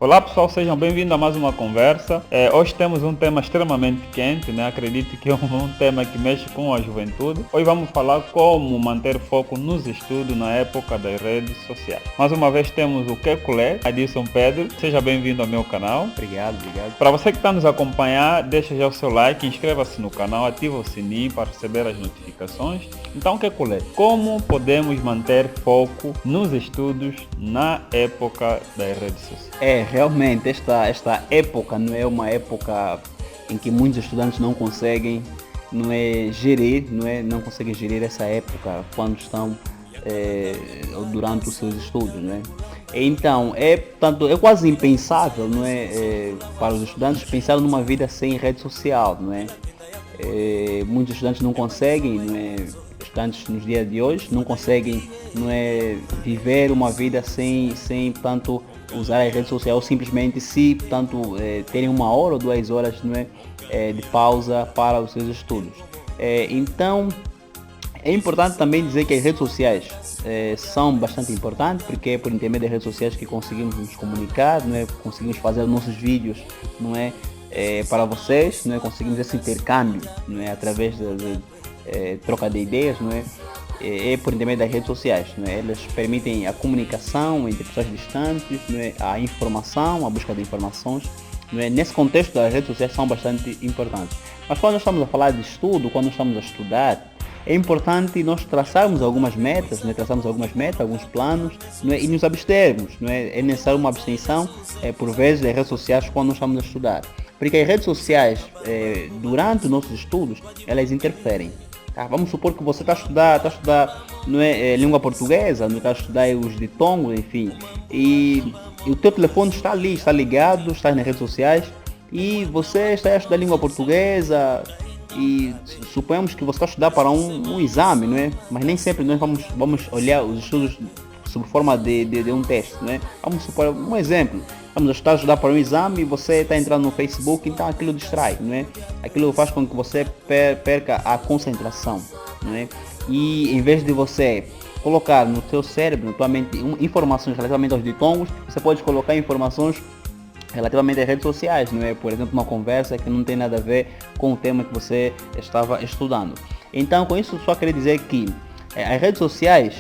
Olá pessoal, sejam bem-vindos a mais uma conversa. Hoje temos um tema extremamente quente, né? Acredito que é um tema que mexe com a juventude. Hoje vamos falar como manter foco nos estudos na época das redes sociais. Mais uma vez temos o Kekulé, Adilson Pedro. Seja bem-vindo ao meu canal. Obrigado. Para você que está nos acompanhar, deixa já o seu like, inscreva-se no canal, ativa o sininho para receber as notificações. Então, Kekulé, como podemos manter foco nos estudos na época das redes sociais? Realmente esta época não é uma época em que muitos estudantes não conseguem não conseguem gerir essa época quando estão durante os seus estudos, não é? Então é quase impensável, não é, para os estudantes pensar numa vida sem rede social, não é? Muitos estudantes não conseguem, não é? Estudantes nos dias de hoje não conseguem, não é, viver uma vida sem tanto usar as redes sociais, ou simplesmente se tanto terem 1 hora ou 2 horas, não é, de pausa para os seus estudos. Então é importante também dizer que as redes sociais são bastante importantes, porque é por intermédio das redes sociais que conseguimos nos comunicar, não é? Conseguimos fazer nossos vídeos, não é, para vocês, não é? Conseguimos esse intercâmbio, não é, através de troca de ideias, não é? Por intermédio das redes sociais, não é? Elas permitem a comunicação entre pessoas distantes, não é? A informação, a busca de informações, não é? Nesse contexto, as redes sociais são bastante importantes. Mas quando nós estamos a falar de estudo, quando nós estamos a estudar, é importante nós traçarmos algumas metas, não é? Traçarmos algumas metas, alguns planos, não é? E nos abstermos, não é? É necessário uma abstenção, por vezes, das redes sociais quando nós estamos a estudar. Porque as redes sociais, durante os nossos estudos, elas interferem. Tá? Vamos supor que você está a estudar não é, língua portuguesa, não está a estudar os ditongos, enfim, e o teu telefone está ali, está ligado, está nas redes sociais, e você está a estudar língua portuguesa, e suponhamos que você está a estudar para um exame, não é? Mas nem sempre nós vamos olhar os estudos sob forma de um teste, não é? Vamos supor um exemplo. Vamos estudar para um exame e você está entrando no Facebook, então aquilo distrai, não é? Aquilo faz com que você perca a concentração, não é? E em vez de você colocar no seu cérebro, na tua mente, informações relativamente aos ditongos, você pode colocar informações relativamente às redes sociais, não é? Por exemplo, uma conversa que não tem nada a ver com o tema que você estava estudando. Então, com isso, só queria dizer que as redes sociais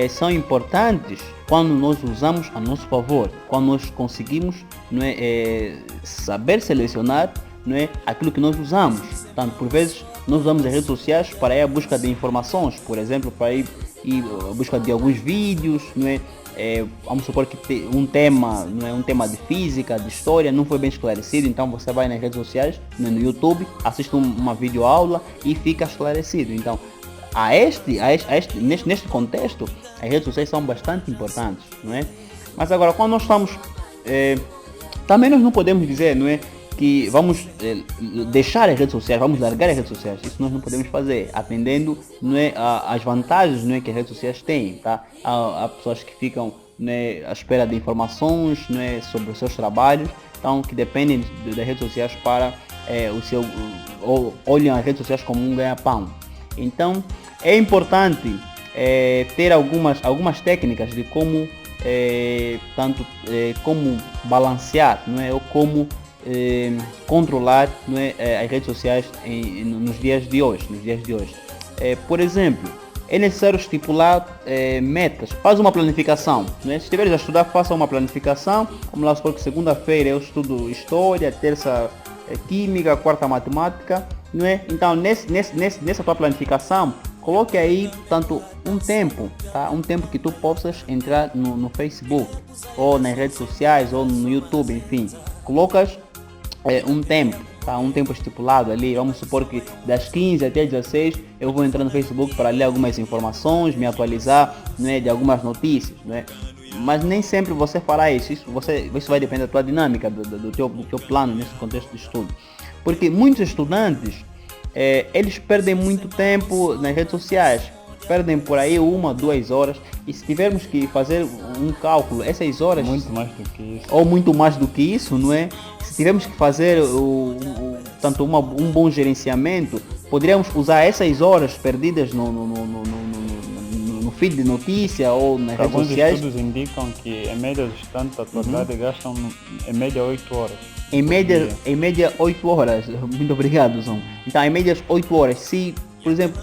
são importantes quando nós usamos a nosso favor, quando nós conseguimos, não é, saber selecionar, não é, aquilo que nós usamos. Portanto, por vezes nós usamos as redes sociais para ir à busca de informações, por exemplo, para ir à busca de alguns vídeos, não é? Vamos supor que um tema, não é, um tema de física, de história, não foi bem esclarecido, então você vai nas redes sociais, no YouTube, assiste uma videoaula e fica esclarecido. Então, neste contexto, as redes sociais são bastante importantes, não é? Mas agora, quando nós estamos, também nós não podemos dizer, não é, que vamos deixar as redes sociais, vamos largar as redes sociais. Isso nós não podemos fazer, atendendo, não é, às vantagens, não é, que as redes sociais têm, tá? Há pessoas que ficam, né, à espera de informações, não é, sobre os seus trabalhos, então que dependem das redes sociais para olham as redes sociais como um ganha-pão. Então é importante ter algumas técnicas de como como balancear, não é, ou como controlar, não é, as redes sociais nos dias de hoje. Por exemplo, é necessário estipular metas. Faz uma planificação, não é? Se estiveres a estudar, faça uma planificação. Vamos lá supor que segunda-feira eu estudo história, terça química, quarta matemática, não é? Então nessa tua planificação, coloque aí tanto um tempo, tá? Um tempo que tu possas entrar no Facebook, ou nas redes sociais, ou no YouTube, enfim. Colocas um tempo, tá? Um tempo estipulado ali. Vamos supor que das 15 até 16 eu vou entrar no Facebook para ler algumas informações, me atualizar, não é, de algumas notícias, não é? Mas nem sempre você fará isso. Isso vai depender da tua dinâmica, do teu plano nesse contexto de estudo. Porque muitos estudantes, eles perdem muito tempo nas redes sociais. Perdem por aí 1, 2 horas. E se tivermos que fazer um cálculo, essas horas... Muito mais do que isso. Ou muito mais do que isso, não é? Se tivermos que fazer um bom gerenciamento, poderíamos usar essas horas perdidas no feed de notícia ou nas redes Alguns sociais. estudos indicam que em média os estudantes da atualidade gastam em média 8 horas. Em média 8 horas. Muito obrigado, Zon. Então, em média 8 horas. Se, por exemplo,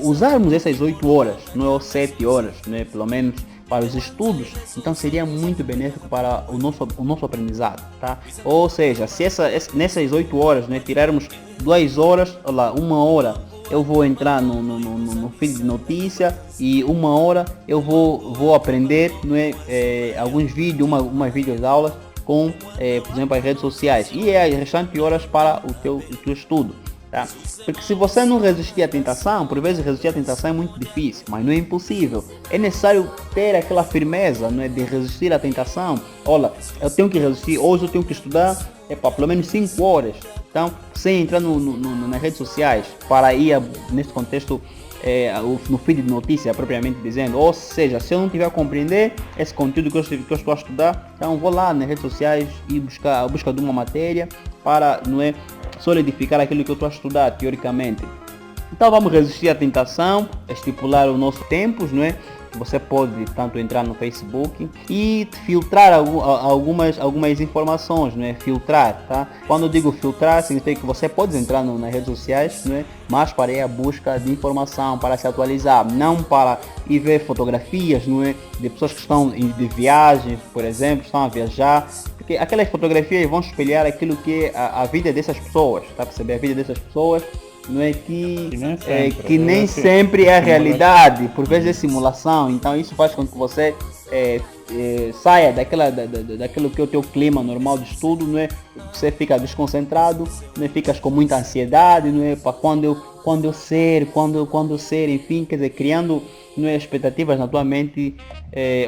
usarmos essas 8 horas, não é, ou 7 horas, né, pelo menos, para os estudos, então seria muito benéfico para o nosso aprendizado, tá? Ou seja, se nessas 8 horas, né, tirarmos 2 horas, olha lá, 1 hora eu vou entrar no feed de notícia e 1 hora eu vou aprender, né, alguns vídeos, umas videoaulas com, por exemplo, as redes sociais, e as restantes horas para o teu estudo. Tá? Porque se você não resistir à tentação, por vezes resistir à tentação é muito difícil, mas não é impossível. É necessário ter aquela firmeza, não é, de resistir à tentação. Olha, eu tenho que resistir, hoje eu tenho que estudar pelo menos 5 horas. Então, sem entrar nas redes sociais, para ir nesse contexto no feed de notícia propriamente dizendo. Ou seja, se eu não tiver a compreender esse conteúdo que eu estou a estudar, então vou lá nas redes sociais e buscar de uma matéria para, não é, solidificar aquilo que eu estou a estudar teoricamente. Então vamos resistir à tentação, estipular os nossos tempos, não é? Você pode tanto entrar no Facebook e filtrar algumas informações, não é? Filtrar, tá? Quando eu digo filtrar, significa que você pode entrar nas redes sociais, não é? Mas para ir à busca de informação, para se atualizar, não para ir ver fotografias, não é? De pessoas que estão de viagem, por exemplo, estão a viajar, porque aquelas fotografias vão espelhar aquilo que é a vida dessas pessoas, tá? Perceber a vida dessas pessoas. Não é que nem sempre é a realidade, por vezes é simulação, então isso faz com que você saia daquilo que é o teu clima normal de estudo, não é? Você fica desconcentrado, não é? Ficas com muita ansiedade, não é? Para quando eu ser, enfim, quer dizer, criando, não é, expectativas na tua mente,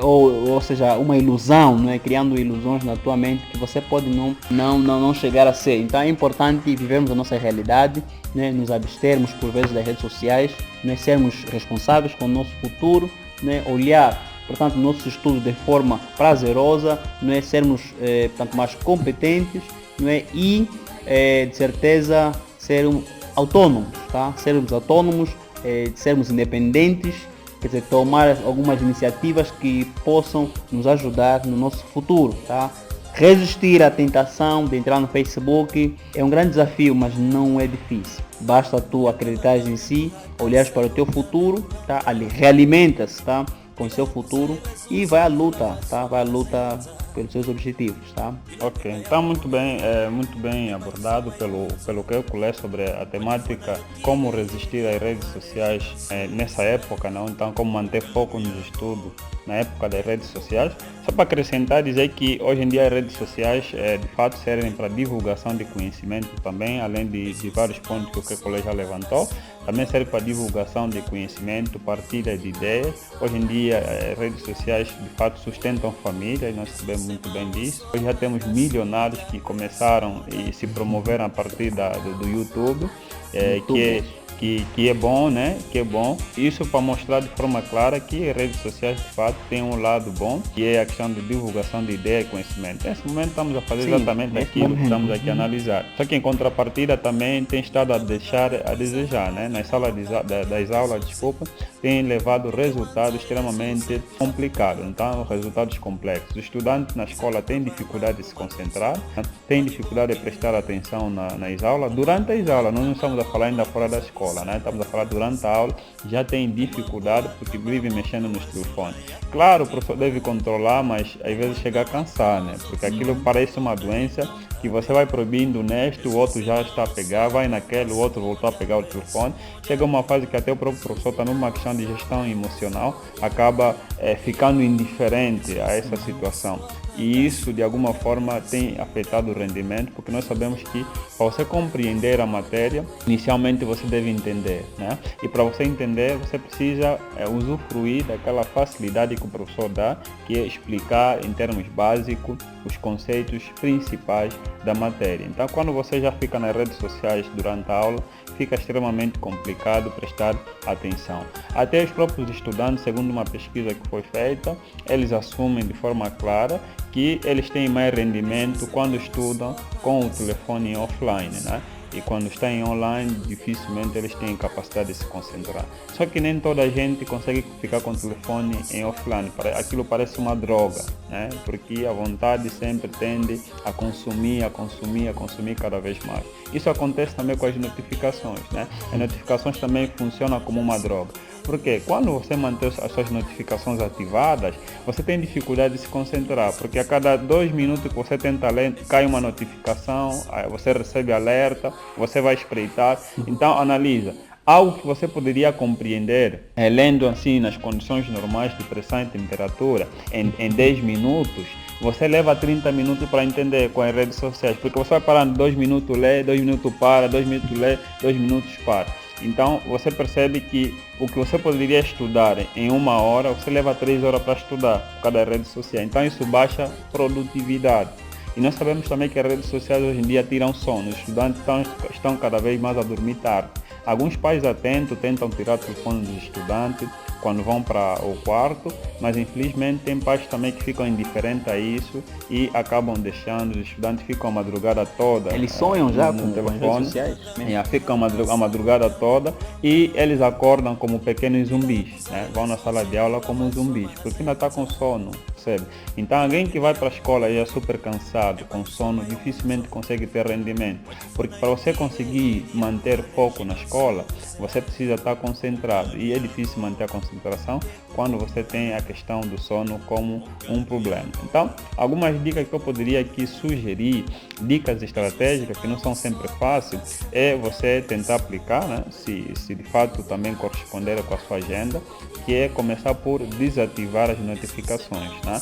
ou seja, uma ilusão, não é? Criando ilusões na tua mente que você pode não chegar a ser. Então é importante vivermos a nossa realidade, né? Nos abstermos por vezes das redes sociais, né? Sermos responsáveis com o nosso futuro, né? Olhar, portanto, nossos estudos de forma prazerosa, não é? Sermos portanto, mais competentes, não é? E de certeza sermos autônomos, tá? Sermos autônomos, sermos independentes, quer dizer, tomar algumas iniciativas que possam nos ajudar no nosso futuro, tá? Resistir à tentação de entrar no Facebook é um grande desafio, mas não é difícil. Basta tu acreditares em si, olhares para o teu futuro, tá? Ali realimenta-se, tá? Com o seu futuro e vai à luta, tá? Vai à luta pelos seus objetivos, tá? Ok, então muito bem abordado pelo que eu colei sobre a temática, como resistir às redes sociais nessa época, não? Então como manter foco nos estudos na época das redes sociais. Só para acrescentar, dizer que hoje em dia as redes sociais de fato servem para divulgação de conhecimento também, além de vários pontos que o colega já levantou, também serve para divulgação de conhecimento, partilha de ideias. Hoje em dia as redes sociais de fato sustentam famílias, nós sabemos muito bem disso. Hoje já temos milionários que começaram e se promoveram a partir do YouTube, que é bom, né? Que é bom. Isso para mostrar de forma clara que as redes sociais de fato têm um lado bom, que é a questão de divulgação de ideia e conhecimento. Nesse momento estamos a fazer exatamente aquilo que estamos aqui a analisar. Só que em contrapartida também tem estado a deixar a desejar, né? Nas salas das aulas, tem levado resultados extremamente complicados, então resultados complexos. Os estudantes na escola têm dificuldade de se concentrar, têm dificuldade de prestar atenção nas aulas. Durante as aulas, nós não estamos a falar ainda fora da escola, né? Estamos a falar durante a aula, já tem dificuldade porque vive mexendo nos telefones. Claro, o professor deve controlar, mas às vezes chega a cansar, né? Porque aquilo parece uma doença que você vai proibindo neste, o outro já está a pegar, vai naquele, o outro voltou a pegar o telefone. Chega uma fase que até o próprio professor está numa questão de gestão emocional, acaba ficando indiferente a essa situação. E isso de alguma forma tem afetado o rendimento, porque nós sabemos que para você compreender a matéria, inicialmente você deve entender, né? E para você entender, você precisa usufruir daquela facilidade que o professor dá, que é explicar em termos básicos os conceitos principais da matéria. Então, quando você já fica nas redes sociais durante a aula, fica extremamente complicado prestar atenção. Até os próprios estudantes, segundo uma pesquisa que foi feita, eles assumem de forma clara que eles têm mais rendimento quando estudam com o telefone offline, né? e quando está em online, dificilmente eles têm capacidade de se concentrar. Só que nem toda a gente consegue ficar com o telefone em offline, aquilo parece uma droga, né? Porque a vontade sempre tende a consumir cada vez mais. Isso acontece também com as notificações, né? As notificações também funcionam como uma droga. Porque quando você mantém as suas notificações ativadas, você tem dificuldade de se concentrar, porque a cada 2 minutos que você tenta ler, cai uma notificação, aí você recebe alerta, você vai espreitar. Então analisa. Algo que você poderia compreender, lendo assim nas condições normais de pressão e temperatura, em 10 minutos, você leva 30 minutos para entender com as redes sociais, porque você vai parando 2 minutos, lê, 2 minutos para, 2 minutos lê, 2 minutos para. Então você percebe que o que você poderia estudar em 1 hora, você leva 3 horas para estudar por causa das redes sociais. Então isso baixa produtividade. E nós sabemos também que as redes sociais hoje em dia tiram sono. Os estudantes estão cada vez mais a dormir tarde. Alguns pais atentos tentam tirar o telefone dos estudantes quando vão para o quarto, mas infelizmente tem pais também que ficam indiferentes a isso e acabam deixando, os estudantes ficam a madrugada toda. Eles sonham já com telefone, as redes sociais? Ficam a madrugada toda e eles acordam como pequenos zumbis, né? Vão na sala de aula como zumbis, porque ainda está com sono. Então alguém que vai para a escola e é super cansado, com sono, dificilmente consegue ter rendimento. Porque para você conseguir manter foco na escola, você precisa estar concentrado. E é difícil manter a concentração quando você tem a questão do sono como um problema. Então, algumas dicas que eu poderia aqui sugerir, dicas estratégicas que não são sempre fáceis, é você tentar aplicar, né? Se de fato também corresponder com a sua agenda, que é começar por desativar as notificações, né?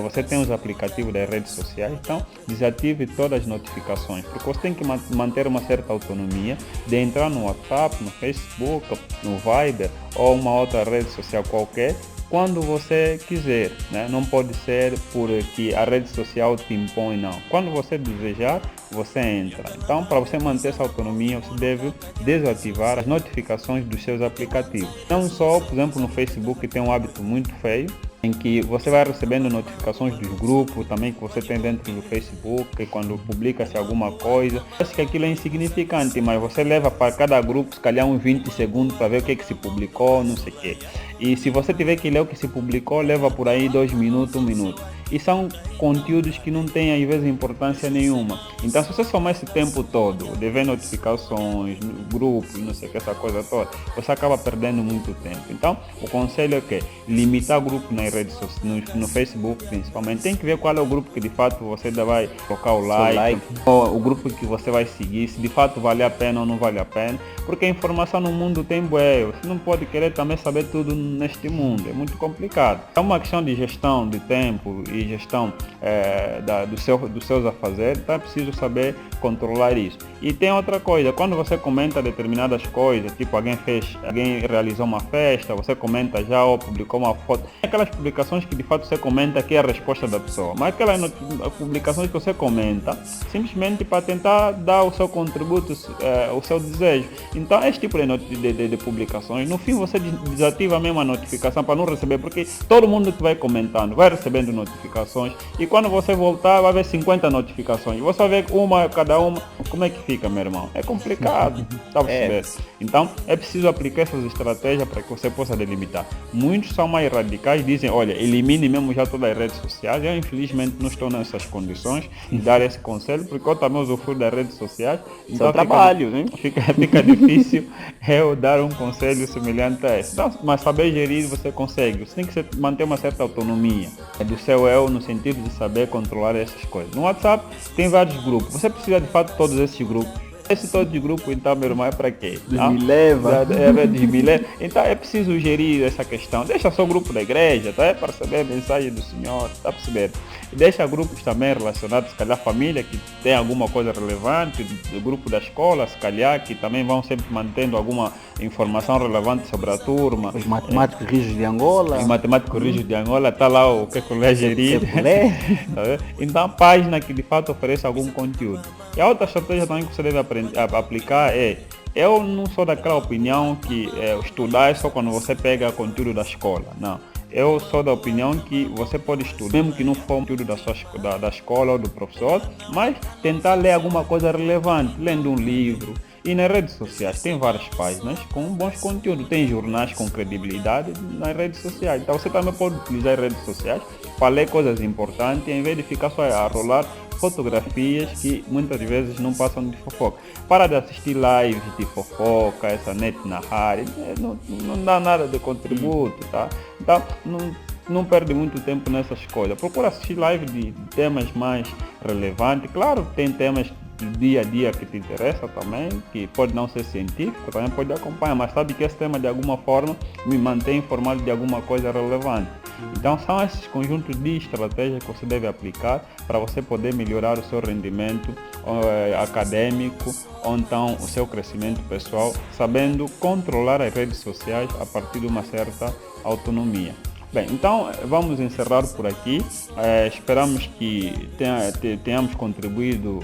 Você tem os aplicativos das redes sociais, então desative todas as notificações, porque você tem que manter uma certa autonomia de entrar no WhatsApp, no Facebook, no Viber ou uma outra rede social qualquer, quando você quiser, né? Não pode ser porque a rede social te impõe, não. Quando você desejar, você entra. Então, para você manter essa autonomia, você deve desativar as notificações dos seus aplicativos. Não só, por exemplo, no Facebook, que tem um hábito muito feio, em que você vai recebendo notificações dos grupos também que você tem dentro do Facebook, e quando publica-se alguma coisa, acho que aquilo é insignificante, mas você leva para cada grupo, se calhar uns 20 segundos para ver o que se publicou, não sei o quê. E se você tiver que ler o que se publicou, leva por aí 2 minutos, 1 minuto. E são conteúdos que não têm, às vezes, importância nenhuma. Então, se você somar esse tempo todo, de ver notificações, grupos, não sei o que, essa coisa toda, você acaba perdendo muito tempo. Então, o conselho é que limitar grupo nas redes sociais, no Facebook principalmente. Tem que ver qual é o grupo que de fato você vai colocar o like, ou o grupo que você vai seguir, se de fato vale a pena ou não vale a pena. Porque a informação no mundo tem bué, você não pode querer também saber tudo neste mundo, é muito complicado. É uma questão de gestão de tempo e gestão dos seus afazeres, então é preciso saber controlar isso. E tem outra coisa, quando você comenta determinadas coisas, tipo alguém realizou uma festa, você comenta já ou publicou uma foto, aquelas publicações que de fato você comenta que é a resposta da pessoa, mas aquelas publicações que você comenta simplesmente para tentar dar o seu contributo, o seu desejo. Então esse tipo de publicações, no fim você desativa a mesma notificação para não receber, porque todo mundo que vai comentando vai recebendo notificações e quando você voltar vai ver 50 notificações, você vai ver uma cada uma. Como é que fica, meu irmão? É complicado, tá percebendo? Então é preciso aplicar essas estratégias para que você possa delimitar. Muitos são mais radicais, dizem, olha, elimine mesmo já todas as redes sociais. Eu infelizmente não estou nessas condições de dar esse conselho, porque eu também usufruo das redes sociais. Então trabalho, né? Fica difícil eu dar um conselho semelhante a esse. Então, mas saber gerir você consegue. Você tem que manter uma certa autonomia do seu eu, no sentido de saber controlar essas coisas. No WhatsApp tem vários grupos. Você precisa de fato de todos esses grupos. Esse todo de grupo, então, meu irmão, é para quê? Me leva. Então é preciso gerir essa questão. Deixa só o grupo da igreja, tá? É para saber a mensagem do Senhor, tá percebendo? E deixa grupos também relacionados, se calhar, à família, que tem alguma coisa relevante, do grupo da escola, se calhar, que também vão sempre mantendo alguma informação relevante sobre a turma. Os matemáticos rígidos de Angola. Os matemáticos rígidos de Angola, tá lá o que é gerir. Então, a página que de fato oferece algum conteúdo. E a outra estratégia também que você deve aplicar eu não sou daquela opinião que estudar é só quando você pega conteúdo da escola, não. eu sou da opinião que você pode estudar, mesmo que não for um estudo da escola ou do professor, mas tentar ler alguma coisa relevante, lendo um livro. E nas redes sociais tem várias páginas com bons conteúdos, tem jornais com credibilidade nas redes sociais. Então você também pode utilizar as redes sociais para ler coisas importantes, em vez de ficar só a rolar fotografias que muitas vezes não passam de fofoca. Para de assistir lives de fofoca, essa net na rádio, não dá nada de contributo, tá? Então não perde muito tempo nessas coisas. Procura assistir lives de temas mais relevantes. Claro, tem temas do dia a dia que te interessa também, que pode não ser científico, também pode acompanhar, mas sabe que esse tema de alguma forma me mantém informado de alguma coisa relevante. Então são esses conjuntos de estratégias que você deve aplicar para você poder melhorar o seu rendimento acadêmico ou então o seu crescimento pessoal, sabendo controlar as redes sociais a partir de uma certa autonomia. Bem, então vamos encerrar por aqui. Esperamos que tenhamos contribuído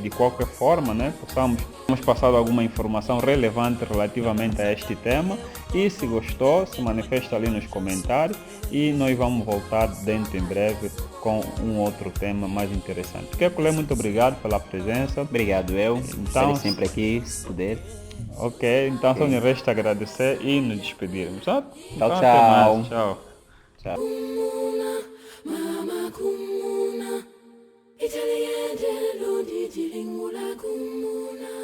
de qualquer forma, né? Possamos passar alguma informação relevante relativamente a este tema. E se gostou, se manifesta ali nos comentários e nós vamos voltar dentro em breve com um outro tema mais interessante. Kekule, muito obrigado pela presença. Obrigado, eu. Então, Estarei sempre aqui, se puder. Ok, então só me resta agradecer e nos despedirmos. Tchau, Então, até tchau. mais. Tchau. Tchau. Mama kumuna, italiente lo di lingula kumuna.